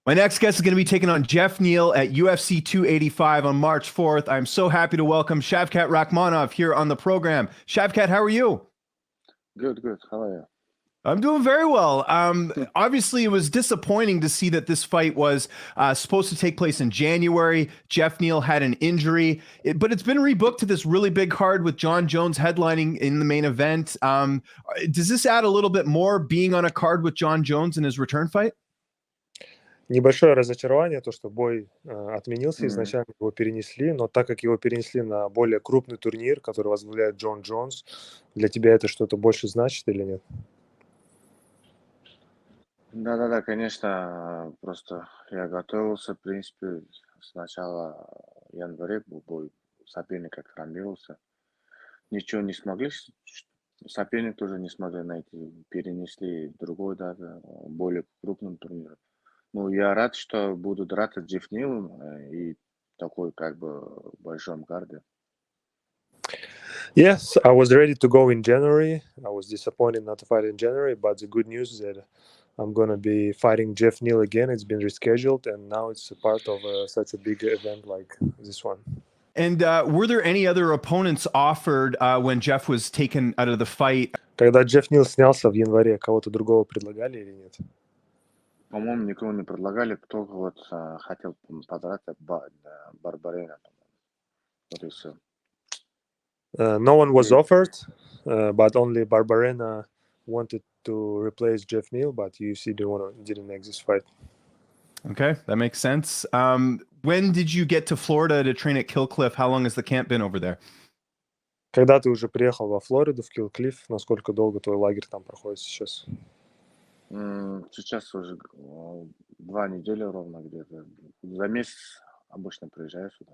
My next guest is going to be taking on Geoff Neal at UFC 285 on March 4th. I'm so happy to welcome Shavkat Rakhmonov here on the program. Shavkat, how are you? Good. How are you? I'm doing very well. Obviously, it was disappointing to see that this fight was supposed to take place in January. Geoff Neal had an injury, but it's been rebooked to this really big card with Jon Jones headlining in the main event. Does this add a little bit more being on a card with Jon Jones in his return fight? Небольшое разочарование, то, что бой отменился, изначально его перенесли, но так как его перенесли на более крупный турнир, который возглавляет Джон Джонс, для тебя это что-то больше значит или нет? Да, конечно, просто я готовился, в принципе, с начала января был бой, соперник отхранился. Ничего не смогли, соперник тоже не смогли найти, перенесли другой даже, более крупным турниром. Ну, я рад, что буду драться с Geoff Neal'ом и такой как бы большом карде. Yes, I was ready to go in January. I was disappointed not to fight in January, but the good news is that I'm going to be fighting Geoff Neal again. It's been rescheduled, and now it's a part of such a big event like this one. And were there any other opponents offered when Geoff was taken out of the fight? Когда Geoff Neal снялся в январе, кого-то другого предлагали или нет? По-моему, никого не предлагали, кто вот хотел подраться Барбарена. Вот и все. No one was offered, but only Barbarena wanted to replace Geoff Neal, but UFC didn't make this fight. Okay, that makes sense. When did you get to Florida to train at Kill Cliff? How long has the camp been over there? Когда ты уже приехал во Флориду, в Kill Cliff, насколько долго твой лагерь там проходит сейчас? Сейчас уже 2 недели ровно где-то. За месяц обычно приезжаю сюда.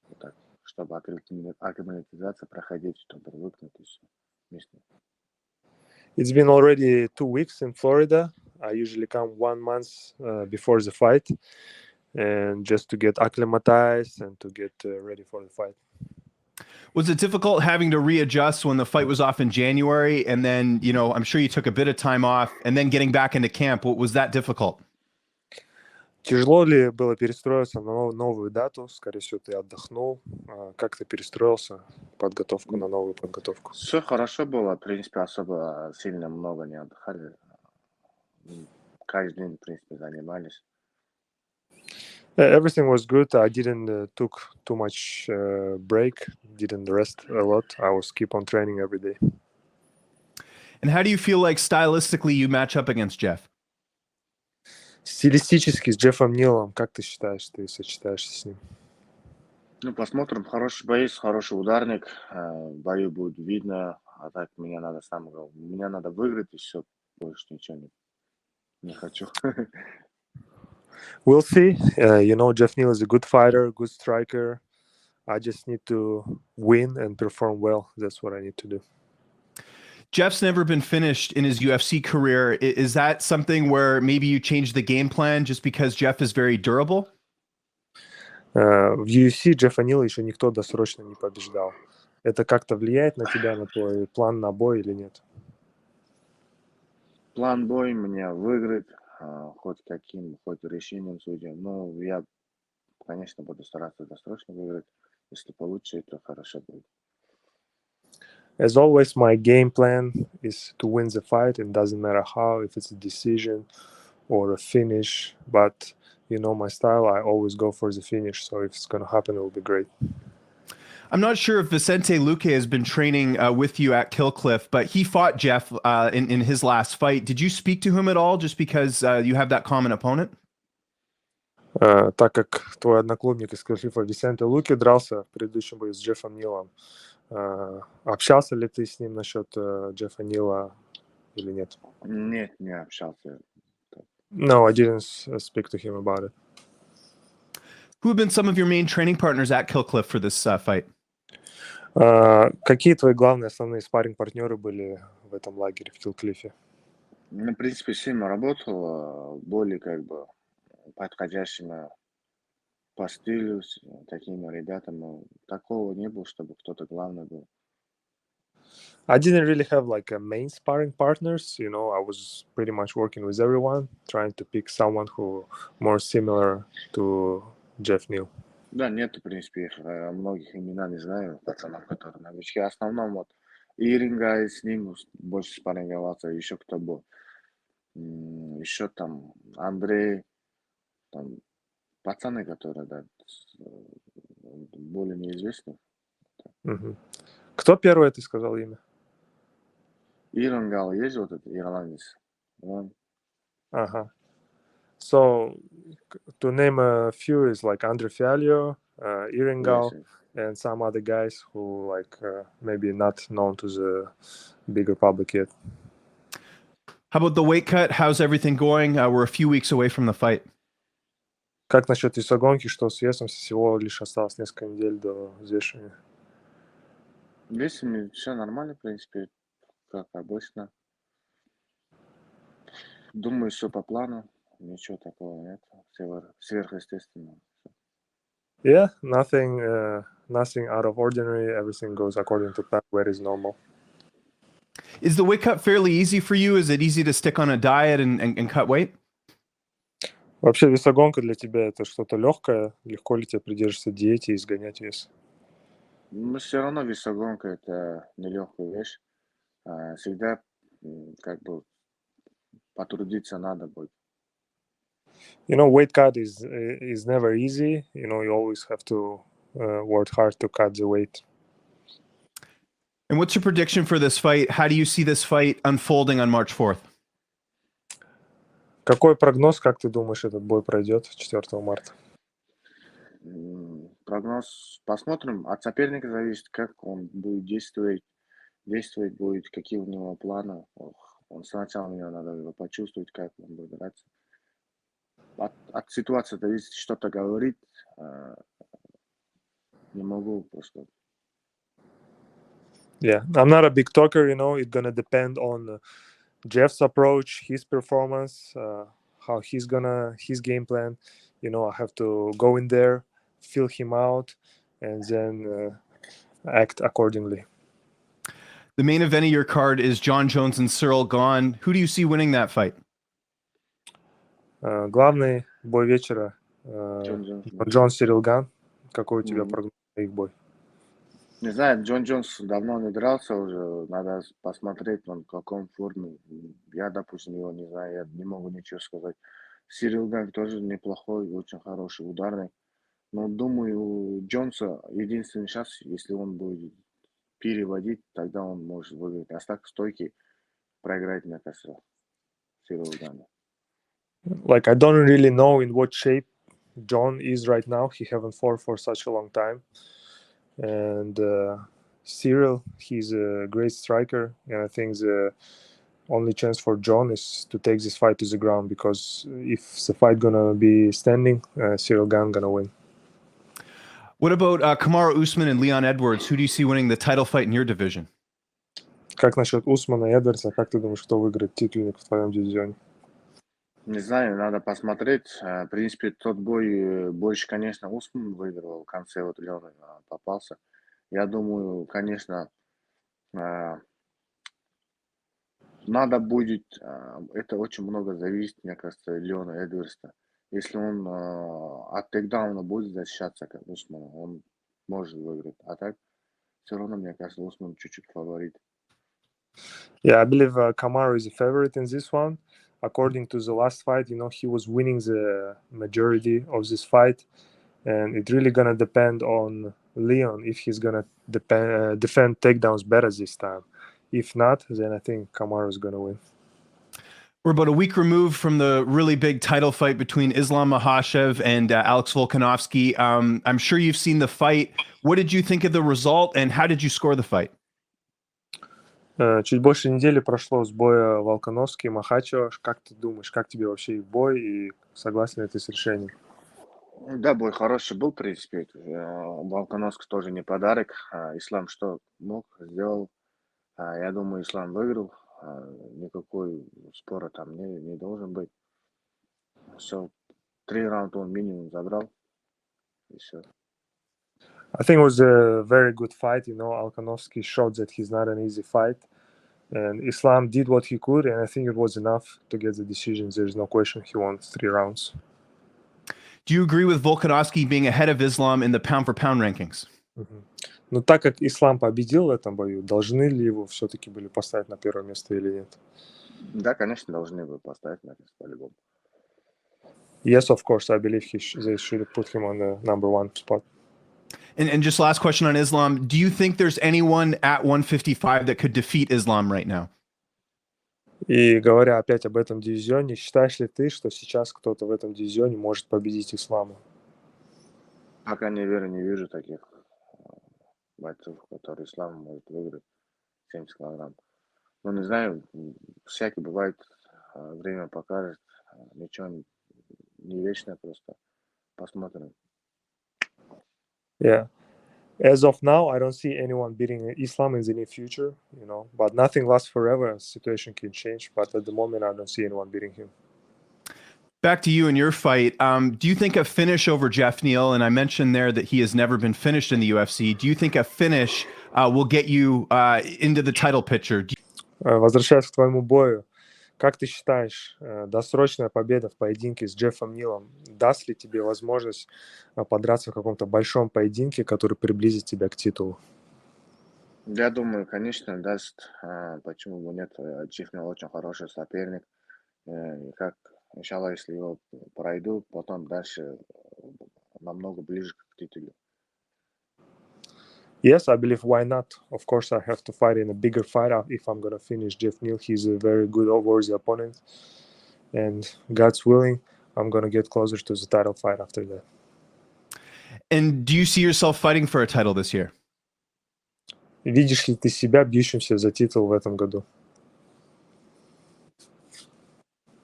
Вот так, чтобы акклиматизация проходить, чтобы привыкнуть и все. Вместе. It's been already 2 weeks in Florida. I usually come 1 month before the fight, and just to get acclimatized and to get ready for the fight. Was it difficult having to readjust when the fight was off in January, and then, I'm sure you took a bit of time off, and then getting back into camp? Was that difficult? Тяжело ли было перестроиться на новую дату? Скорее всего, ты отдохнул. Как ты перестроился подготовку на новую подготовку? Все хорошо было. В принципе, особо сильно много не отдыхали. Каждый день, в принципе, занимались. Everything was good. I didn't took too much break. Didn't rest a lot. I was keep on training every day. And how do you feel like stylistically you match up against Geoff? Стилистически с Джеффом Нилом, как ты считаешь, ты сочетаешься с ним? Ну, посмотрим. Хороший боец, хороший ударник. В бою будет видно. А так мне надо мне надо выиграть, и все. Больше ничего не хочу. We'll see. Geoff Neal is a good fighter, good striker. I just need to win and perform well. That's what I need to do. Geoff's never been finished in his UFC career. Is that something where maybe you change the game plan just because Geoff is very durable? В UFC Джеффа Нила еще никто досрочно не побеждал. Это как-то влияет на тебя, на твой план на бой или нет? План боя меня выиграть, хоть решением судьи. Но я, конечно, буду стараться досрочно выиграть. Если получится, то хорошо будет. As always, my game plan is to win the fight. It doesn't matter how, if it's a decision or a finish. But you know my style, I always go for the finish. So if it's going to happen, it will be great. I'm not sure if Vicente Luque has been training with you at Kill Cliff, but he fought Geoff in his last fight. Did you speak to him at all just because you have that common opponent? Так как твой одноклубник из Kill Cliff Vicente Luque дрался в предыдущем бою с Джеффом Нилом, общался ли ты с ним насчет Джеффа Нила или нет? Нет, не общался. No, I didn't speak to him about it. Who have been some of your main training partners at Kill Cliff for this fight? Какие твои главные основные спарринг-партнеры были в этом лагере в Kill Cliff? Ну, в принципе, сильно работал, более подходящими по стилю, с такими ребятами. Такого не было, чтобы кто-то главный был. I didn't really have like a main sparring partners. You know, I was pretty much working with everyone, trying to pick someone who more similar to Geoff Neal. Да, нет, в принципе, их многих имена не знаю, пацанов, которые новички. В основном вот Иринга с ним больше спарринговался, еще кто был. Еще там Андрей, там пацаны, которые, да, более неизвестны. Мгм. Кто первый, ты сказал имя? Ирингал есть вот этот ирландец? Он, Ага. So, to name a few is like Andre Fialho, Iringal, yes, and some other guys who like maybe not known to the bigger public yet. How about the weight cut? How's everything going? We're a few weeks away from the fight. Как насчет весогонки, что с весом всего лишь осталось несколько недель до взвешивания? весами все нормально, в принципе, как обычно. Думаю, все по плану, ничего такого нет, сверхъестественного. Yeah, nothing out of ordinary. Everything goes according to plan, where is normal. Is the weight cut fairly easy for you? Is it easy to stick on a diet and cut weight? Вообще весогонка для тебя это что-то легкое? Легко ли тебе придерживаться диете и изгонять вес? Но все равно весогонка это нелегкая вещь. Всегда как бы потрудиться надо будет. You know, weight cut is never easy. You know, you always have to work hard to cut the weight. And what's your prediction for this fight? How do you see this fight unfolding on March 4th? Какой прогноз, как ты думаешь, этот бой пройдет 4 марта? Прогноз посмотрим. От соперника зависит, как он будет действовать. Действовать будет, какие у него планы. Он сначала мне надо его почувствовать, как он будет драться. От ситуации зависит, что-то говорит. Не могу просто. Yeah, I'm not a big talker, you know, it's gonna depend on Jeff's approach, his performance, how his game plan. You know, I have to go in there, feel him out, and then act accordingly. The main event of your card is Jon Jones and Ciryl Gane. Who do you see winning that fight? Главный бой вечера Джон Ciryl Gane. Какой у тебя прогноз на их бой? Не знаю, Джон Джонс давно не дрался уже, надо посмотреть, он в каком форме. Я, допустим, его не знаю, я не могу ничего сказать. Ciryl Gane тоже неплохой, очень хороший ударник. Но думаю, у Джонса единственный шанс, если он будет переводить, тогда он может выиграть. А так стойки проиграть, мне кажется, Ciryl Gane. Like, I don't really know in what shape John is right now. He haven't fought for such a long time. And Ciryl, he's a great striker. And I think the only chance for John is to take this fight to the ground, because if the fight gonna be standing, Ciryl Gane gonna win. What about Kamaru Usman and Leon Edwards? Who do you see winning the title fight in your division? Как насчет Усмана и Эдвардса? Как ты думаешь, кто выиграет титульник в твоем дивизионе? Не знаю, надо посмотреть. В принципе, тот бой больше, конечно, Усман выиграл. В конце вот Леон попался. Я думаю, конечно, надо будет, это очень много зависит, мне кажется, Леона Эдвардса. Если он от тейкдауна будет защищаться, как Усман, он может выиграть. А так, все равно, мне кажется, Усман чуть-чуть фаворит. Yeah, I believe Kamaru is a favorite in this one. According to the last fight, you know, he was winning the majority of this fight. And it's really going to depend on Leon if he's going to defend takedowns better this time. If not, then I think Kamaru is going to win. We're about a week removed from the really big title fight between Islam Makhachev and Alex Volkanovski. I'm sure you've seen the fight. What did you think of the result, and how did you score the fight? Чуть больше недели прошло с боя Волконовски и Махачева. Как ты думаешь, как тебе вообще их бой, и согласен ли ты с решением? Да, бой хороший был, в принципе. Волконовский тоже не подарок. Ислам что мог, сделал. Я думаю, Ислам выиграл. Никакой спора там не должен быть. Все, 3 раунда он минимум забрал. И все. I think it was a very good fight. Volkanovski showed that he's not an easy fight. And Islam did what he could, and I think it was enough to get the decisions. There's no question he won 3 rounds. Do you agree with Volkanovski being ahead of Islam in the pound-for-pound rankings? Но так как Ислам победил в этом бою, должны ли его все-таки были поставить на первое место или нет? Да, конечно, должны бы поставить на место по-любому. Yes, of course, I believe they should put him on the number 1 spot. And just last question on Islam. Do you think there's anyone at 155 that could defeat Islam right now? И говоря опять об этом дивизионе, считаешь ли ты, что сейчас кто-то в этом дивизионе может победить Ислама? Пока не вижу таких бойцов, которые Ислам может выиграть 70 килограмм. Ну, не знаю, всякий бывает, время покажет, ничего не вечное просто. Посмотрим. Yeah. As of now, I don't see anyone beating Islam in the near future, but nothing lasts forever. Situation can change, but at the moment, I don't see anyone beating him. Back to you and your fight. Do you think a finish over Geoff Neal, and I mentioned there that he has never been finished in the UFC, do you think a finish will get you into the title picture? Возвращаясь к твоему бою, как ты считаешь, досрочная победа в поединке с Джеффом Нилом даст ли тебе возможность подраться в каком-то большом поединке, который приблизит тебя к титулу? Я думаю, конечно, даст. Почему бы нет? Джефф Нил очень хороший соперник. Как, иншаллах, если его пройду, потом дальше намного ближе к титулу. Yes, I believe why not. Of course, I have to fight in a bigger fight if I'm going to finish Geoff Neal. He's a very good, worthy opponent. And God's willing, I'm going to get closer to the title fight after that. And do you see yourself fighting for a title this year? Видишь ли ты себя бьющимся за титул в этом году?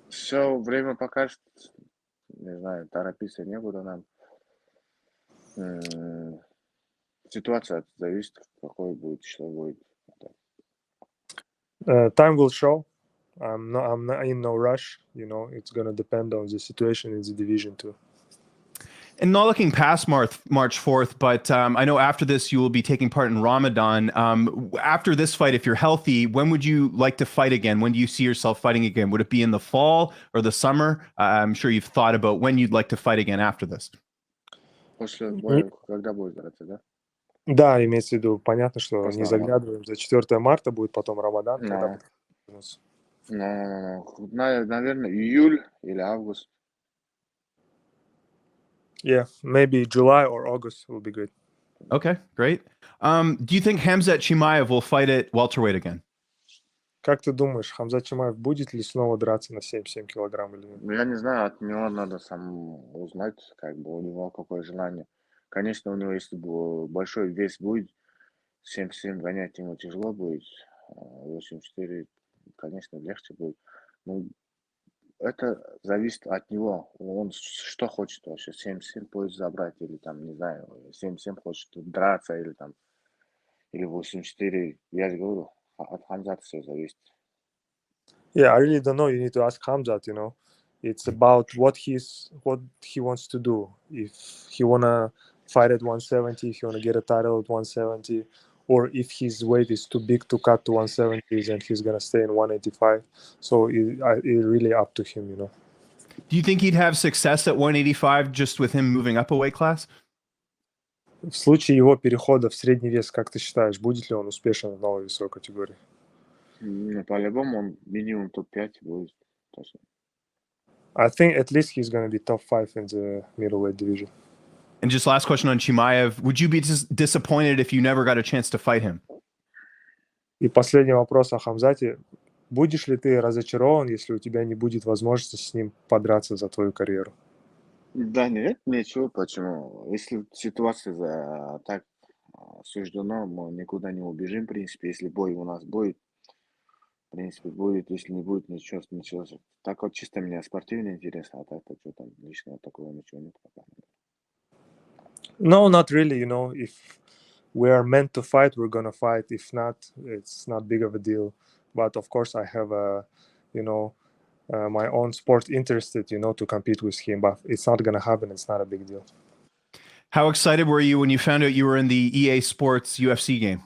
Все время покажет. Не знаю, торопиться не буду нам. Ситуация зависит, какой будет, что будет. Time will show. I'm not in no rush. It's going to depend on the situation in the division too. And not looking past March 4th, but I know after this you will be taking part in Ramadan. After this fight, if you're healthy, when would you like to fight again? When do you see yourself fighting again? Would it be in the fall or the summer? I'm sure you've thought about when you'd like to fight again after this. После боя, когда будет драться, да? Да, имеется в виду, понятно, что После не заглядываем. За 4 марта будет потом Рамадан. Когда будет? Наверное, июль или август. Yeah, maybe July or August will be good. Okay, great. Do you think Khamzat Chimaev will fight at welterweight again? Как ты думаешь, Хамзат Чимаев будет ли снова драться на 77 килограмм или нет? Я не знаю, от него надо сам узнать, как бы у него какое желание. Конечно, у него, если большой вес будет, 77 гонять ему тяжело будет, 84, конечно, легче будет. Но это зависит от него. Он что хочет вообще, 77 поезд забрать, или там, не знаю, 77 хочет драться, или там, или 84. Я же говорю, от Хамзата все зависит. Yeah, I really don't know. You need to ask Khamzat, It's about what he wants to do. If he wanna fight at 170, if he wanna get a title at 170, or if his weight is too big to cut to 170s and he's gonna stay in 185. So it really up to him, Do you think he'd have success at 185 just with him moving up a weight class? В случае его перехода в средний вес, как ты считаешь, будет ли он успешен в новой весовой категории? По-любому он минимум топ-5 будет. I think at least he's going to be top 5 in the middleweight division. And just last question on Chimaev. Would you be disappointed if you never got a chance to fight him? И последний вопрос о Хамзате. Будешь ли ты разочарован, если у тебя не будет возможности с ним подраться за твою карьеру? Да нет, ничего, почему? Если ситуация так суждено, мы никуда не убежим, в принципе. Если бой у нас будет, в принципе, будет. Если не будет, ничего. Так вот чисто меня спортивно интересно, а так что там личного такого ничего нет пока. No, not really. If we are meant to fight, we're gonna fight. If not, it's not big of a deal. But of course, I have my own sport interested, to compete with him. But it's not gonna happen. It's not a big deal. How excited were you when you found out you were in the EA Sports UFC game?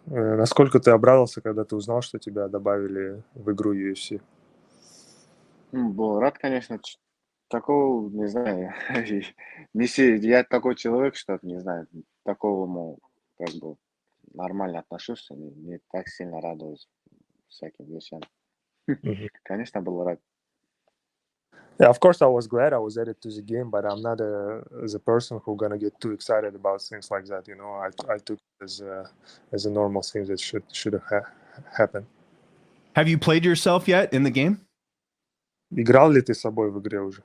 Насколько ты обрадовался, когда ты узнал, что тебя добавили в игру UFC? Был рад, конечно, такого, не знаю, я такой человек, что, не знаю, такому, как бы, нормально отношусь, не так сильно радуюсь всяким вещам. Mhm. Конечно, был рад. Yeah, of course, I was glad I was added to the game, but I'm not the person who's gonna get too excited about things like that. You know, I took it as a normal thing that should have happened. Have you played yourself yet in the game? Играл ли ты с собой в игре уже?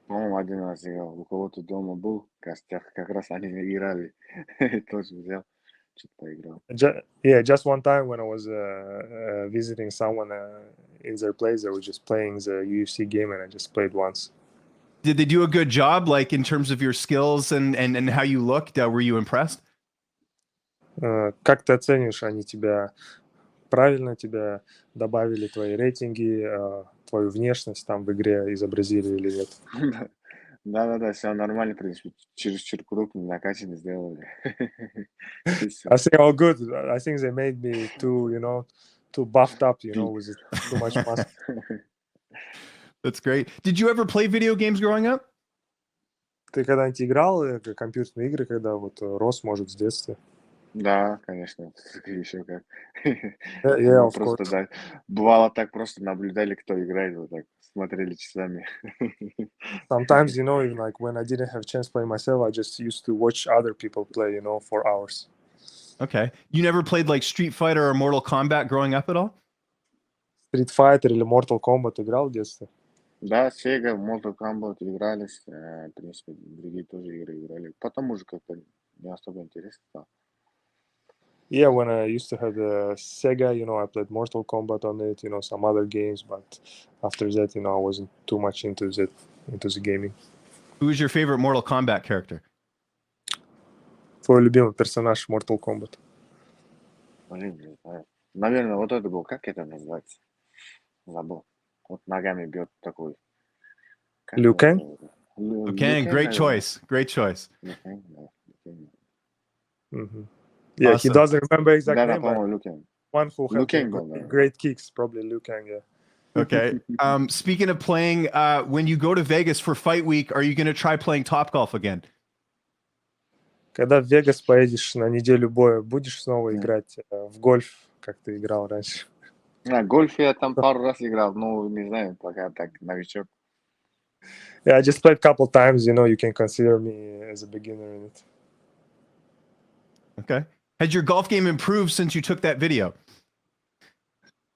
По-моему, один раз играл. У кого-то дома был, как раз они играли. Тоже взял, что-то поиграл. Just one time when I was visiting someone in their place, they were just playing the UFC game, and I just played once. Did they do a good job, like in terms of your skills and how you looked? Were you impressed? Как ты оценишь, они правильно тебя добавили, твои рейтинги, твою внешность там в игре изобразили или нет? Да, все нормально, в принципе. Чересчур крупно накачанно сделали. I think all good. I think they made me too buffed up, with too much muscle. That's great. Did you ever play video games growing up? Ты когда-нибудь играл в компьютерные игры, когда вот рос, может, с детства? Да, конечно, еще как. Yeah, Мы of просто, course. да, бывало так, просто наблюдали, кто играет, вот так, смотрели часами. Sometimes, even like when I didn't have a chance to play myself, I just used to watch other people play, for hours. Okay. You never played like Street Fighter or Mortal Kombat growing up at all? Street Fighter или Mortal Kombat играл в детстве? Да, Sega, Mortal Kombat игрались, в принципе, другие тоже игры играли. Потом уже как-то не особо интересно стало. Yeah, when I used to have the Sega, I played Mortal Kombat on it, some other games, but after that, I wasn't too much into the gaming. Who was your favorite Mortal Kombat character? Твой любимый персонаж Mortal Kombat? Блин, не знаю. Наверное, вот это был, как это называется? Забыл. Вот ногами бьет такой. Как Liu его Kang? зовут? Okay, Luque, great наверное. choice. Great choice. Luque, да, Luque. Mm-hmm. Yeah, he Awesome. doesn't remember exact Да, name, but по-моему, Luque. one who had Luque был, да. great kicks, probably Liu Kang, yeah. Okay. Speaking of playing, when you go to Vegas for Fight Week, are you going to try playing Topgolf again? Когда в Вегас поедешь на неделю боя, будешь снова играть в гольф, как ты играл раньше? Гольф я там пару раз играл, но не знаю, пока так, новичок. Yeah, I just played a couple times, you can consider me as a beginner in it. Okay. Has your golf game improved since you took that video?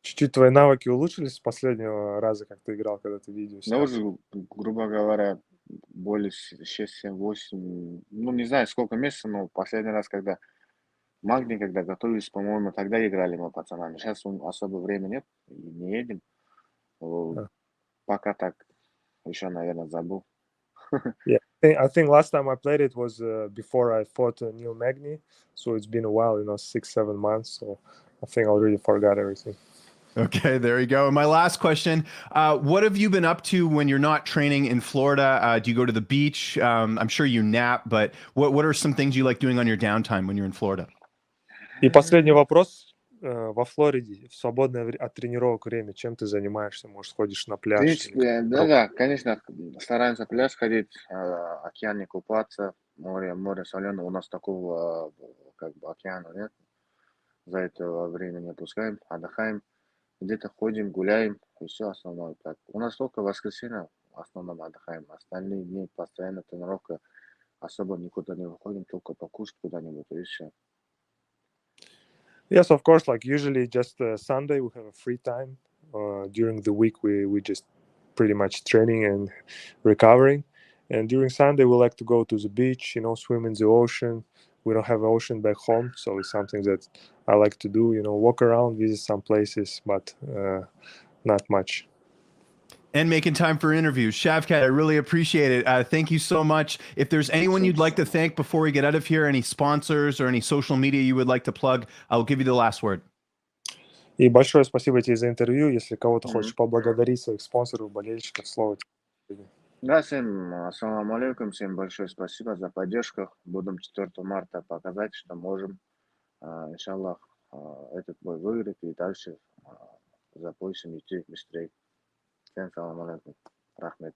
Чуть-чуть твои навыки улучшились с последнего раза, как ты играл, когда ты видео Ну, снял? уже, грубо говоря, более 6, 7, 8, ну, не знаю, сколько месяцев, но последний раз, когда Магний, когда готовились, по-моему, тогда играли мы пацанами. Сейчас особо времени нет, и не едем. Пока так, еще, наверное, забыл. Yeah, I think last time I played it was before I fought Neil Magny, so it's been a while, 6-7 months, so I think I already forgot everything. Okay, there you go. And my last question, what have you been up to when you're not training in Florida? Do you go to the beach? I'm sure you nap, but what are some things you like doing on your downtime when you're in Florida? И последний вопрос. Во Флориде в свободное от тренировок время чем ты занимаешься? Может, ходишь на В пляж? принципе, да, конечно, стараемся в пляж ходить, океане купаться, море соленое. У нас такого, как бы, океана нет. За это время не отпускаем, отдыхаем. Где-то ходим, гуляем, и все основное так. У нас только воскресенье в основном отдыхаем. Остальные дни постоянно тренировка. Особо никуда не выходим, только покушать куда-нибудь, и все. Yes, of course. Like usually, just Sunday we have a free time. During the week, we just pretty much training and recovering. And during Sunday, we like to go to the beach, swim in the ocean. We don't have an ocean back home, so it's something that I like to do. Walk around, visit some places, but not much. And making time for interviews. Shavkat, I really appreciate it. Thank you so much. If there's anyone you'd like to thank before we get out of here, any sponsors or any social media you would like to plug, I'll give you the last word. И большое спасибо тебе за интервью. Если кого-то хочешь поблагодарить, своих спонсоров, болельщиков, слово тебе. Да, всем ассаламу алейкум, всем большое спасибо за поддержку. Будем 4 марта показать, что можем. Иншаллах, этот бой выиграть и дальше за поясом идти быстрее. Всем салам алейкум. Рахмет.